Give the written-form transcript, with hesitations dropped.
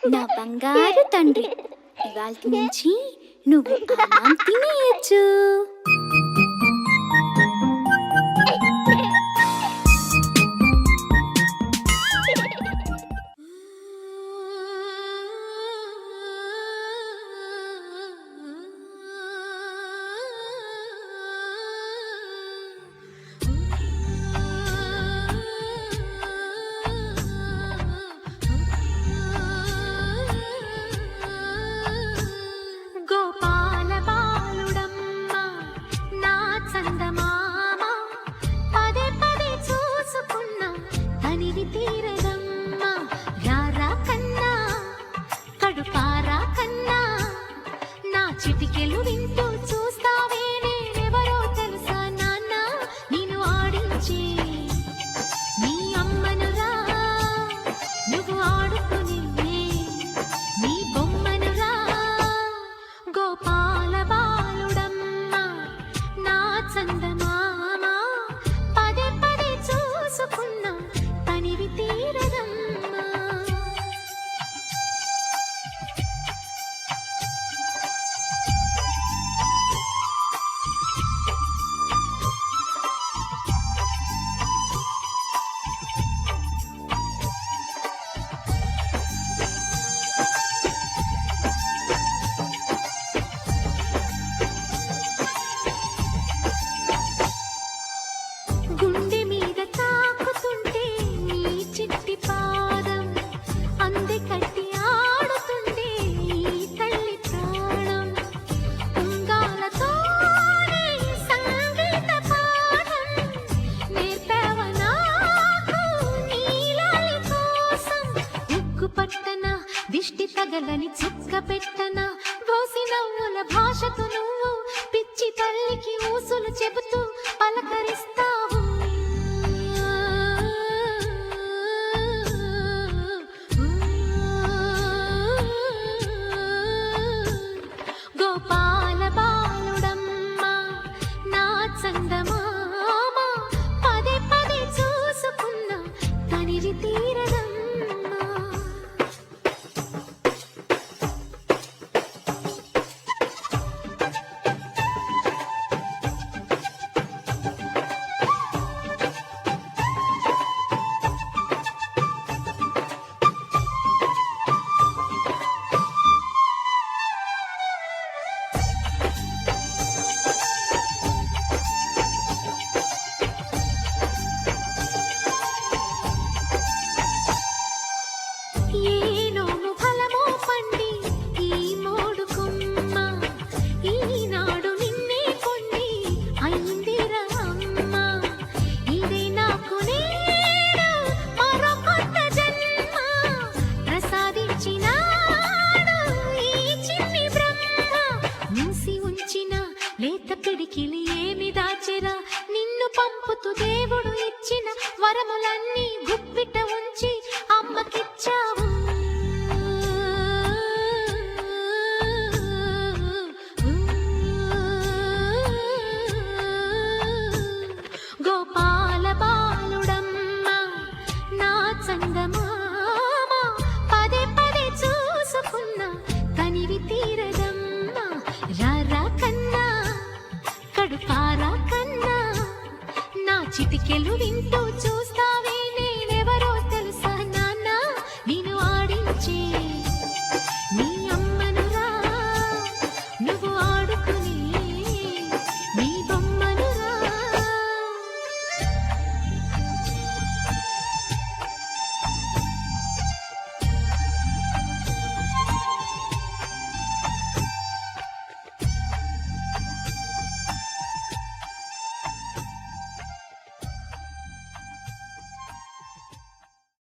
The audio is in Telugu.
నా బంగారు తండ్రి, ఇవాల్టి నుంచి నువ్వు అన్నం తినేయచ్చు. చిటికెలు వింటూ చూస్తావే నేనెవరో తెలుసా నాన్న, నేను ఆడించి నీ అమ్మనురా, నువ్వు ఆడుకుని నీ బొమ్మనురా. గోపాల బాలుడమ్మ నా చందమామ, పదే పదే చూసుకున్నా తనివి తీరదమ్మా. గుండె మీద తాకుతుంటే నీ చిట్టి పాదం, అంది కట్టి ఆడుతుంటే ఈ తల్లి ప్రాణం. ఉంగాలతోనే సంగీత పాఠం నేర్పావ నాకు నీలాలి కోసం. ఉగ్గు పట్టన దిష్టి తగలని చుక్క పెట్టన, బోసి నవ్వుల భాషతో నువ్వు పిచ్చి తల్లికి ఊసులు చెబుతూ పలకరిస్తావు. గోపాల బాలుడమ్మ నా చందమామ, పదే పదే చూసుకున్నా తనివి తీరదమ్మా. ఏనోము ఫలమో పండి ఈ మోడు కొమ్మ, ఈనాడు నిన్నే కొన్ని అయిందిరా అమ్మ. ఇదే నాకు నేడు మరో కొత్త జన్మ ప్రసాదించినాడు ఈ చిన్ని బ్రహ్మ. మూసి ఉంచిన లేత పిడికిలి ఏమి దాచెరా, నిన్ను పంపుతూ దేవుడు ఇచ్చిన వరములన్నీ గుప్పిట ఉంచి అమ్మకిచ్చావు. గోపాల బాలుడమ్మ నా చందమామ, పదే పదే చూసుకున్నా తనివి తీరదమ్మా. రారా కన్నా కడుపారా కన్నా, నా చిటికెలు వింటూ చూస్తావే నేనెవరో తెలుసా నాన్న, నేను ఆడించే